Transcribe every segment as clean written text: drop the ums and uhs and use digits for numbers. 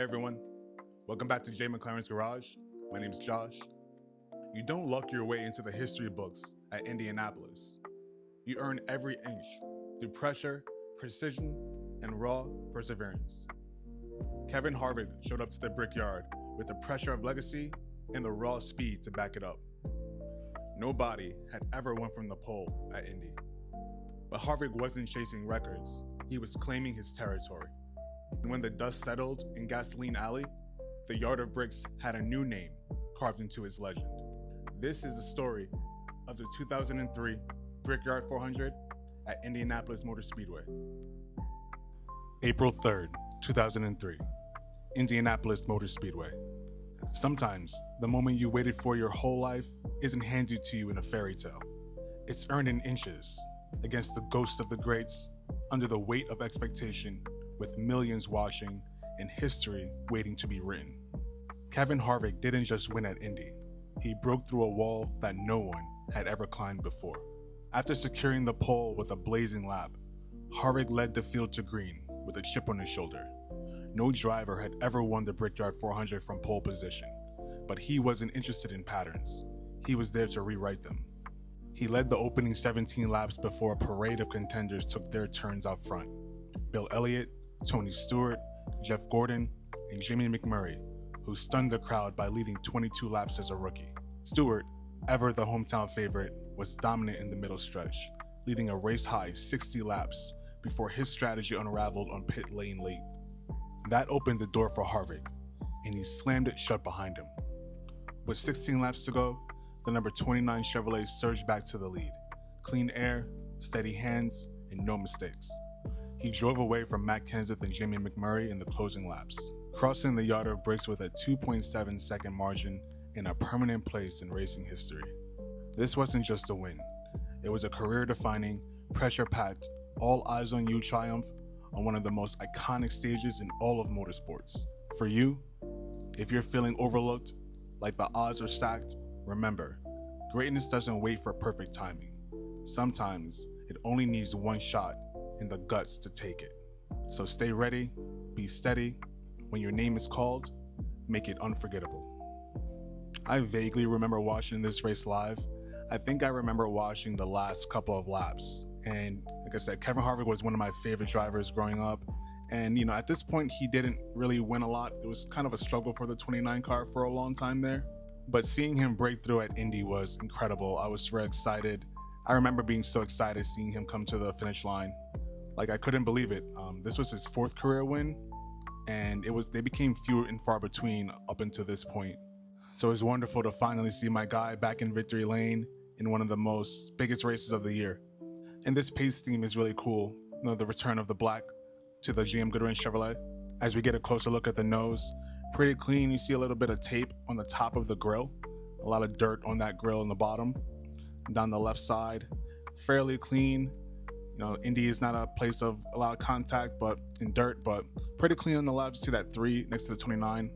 Hey everyone, welcome back to Jay McLaren's Garage. My name's Josh. You don't luck your way into the history books at Indianapolis. You earn every inch through pressure, precision, and raw perseverance. Kevin Harvick showed up to the Brickyard with the pressure of legacy and the raw speed to back it up. Nobody had ever won from the pole at Indy. But Harvick wasn't chasing records, he was claiming his territory. And when the dust settled in Gasoline Alley, the Yard of Bricks had a new name carved into his legend. This is the story of the 2003 Brickyard 400 at Indianapolis Motor Speedway. April 3rd, 2003, Indianapolis Motor Speedway. Sometimes, the moment you waited for your whole life isn't handed to you in a fairy tale. It's earned in inches, against the ghosts of the greats, under the weight of expectation, with millions watching and history waiting to be written. Kevin Harvick didn't just win at Indy. He broke through a wall that no one had ever climbed before. After securing the pole with a blazing lap, Harvick led the field to green with a chip on his shoulder. No driver had ever won the Brickyard 400 from pole position, but he wasn't interested in patterns. He was there to rewrite them. He led the opening 17 laps before a parade of contenders took their turns out front. Bill Elliott, Tony Stewart, Jeff Gordon, and Jimmy McMurray, who stunned the crowd by leading 22 laps as a rookie. Stewart, ever the hometown favorite, was dominant in the middle stretch, leading a race-high 60 laps before his strategy unraveled on pit lane late. That opened the door for Harvick, and he slammed it shut behind him. With 16 laps to go, the number 29 Chevrolet surged back to the lead. Clean air, steady hands, and no mistakes. He drove away from Matt Kenseth and Jimmy McMurray in the closing laps, crossing the Yard of Bricks with a 2.7 second margin in a permanent place in racing history. This wasn't just a win. It was a career-defining, pressure-packed, all-eyes-on-you triumph on one of the most iconic stages in all of motorsports. For you, if you're feeling overlooked, like the odds are stacked, remember, greatness doesn't wait for perfect timing. Sometimes it only needs one shot and the guts to take it. So stay ready, be steady. When your name is called, make it unforgettable. I vaguely remember watching this race live. I think I remember watching the last couple of laps. And like I said, Kevin Harvick was one of my favorite drivers growing up. And at this point, he didn't really win a lot. It was kind of a struggle for the 29 car for a long time there. But seeing him break through at Indy was incredible. I was very excited. I remember being so excited seeing him come to the finish line. Like, I couldn't believe it. This was his fourth career win, and they became few and far between up until this point. So it was wonderful to finally see my guy back in victory lane in one of the biggest races of the year. And this pace scheme is really cool. The return of the black to the GM Goodwin Chevrolet. As we get a closer look at the nose, pretty clean. You see a little bit of tape on the top of the grille, a lot of dirt on that grille in the bottom. Down the left side, fairly clean. Indy is not a place of a lot of contact, but pretty clean on the left. See that 3 next to the 29.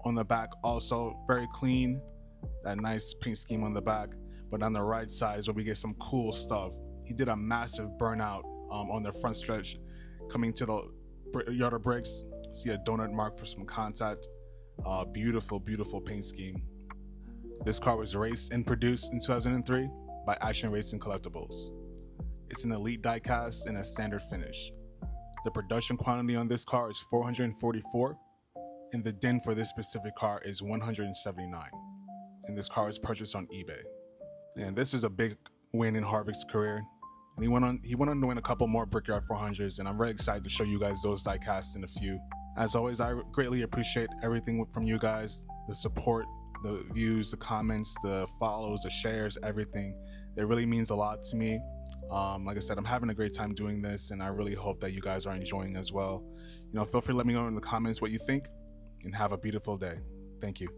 On the back, also very clean. That nice paint scheme on the back. But on the right side is where we get some cool stuff. He did a massive burnout on the front stretch, coming to the Yard of Bricks. See a donut mark for some contact. Beautiful, beautiful paint scheme. This car was raced and produced in 2003 by Action Racing Collectibles. It's an elite diecast and a standard finish. The production quantity on this car is 444, and the din for this specific car is 179. And this car was purchased on eBay. And this is a big win in Harvick's career. And he went on to win a couple more Brickyard 400s, and I'm really excited to show you guys those diecasts in a few. As always, I greatly appreciate everything from you guys, the support, the views, the comments, the follows, the shares, everything. It really means a lot to me. Like I said, I'm having a great time doing this, and I really hope that you guys are enjoying as well. Feel free to let me know in the comments what you think, and have a beautiful day. Thank you.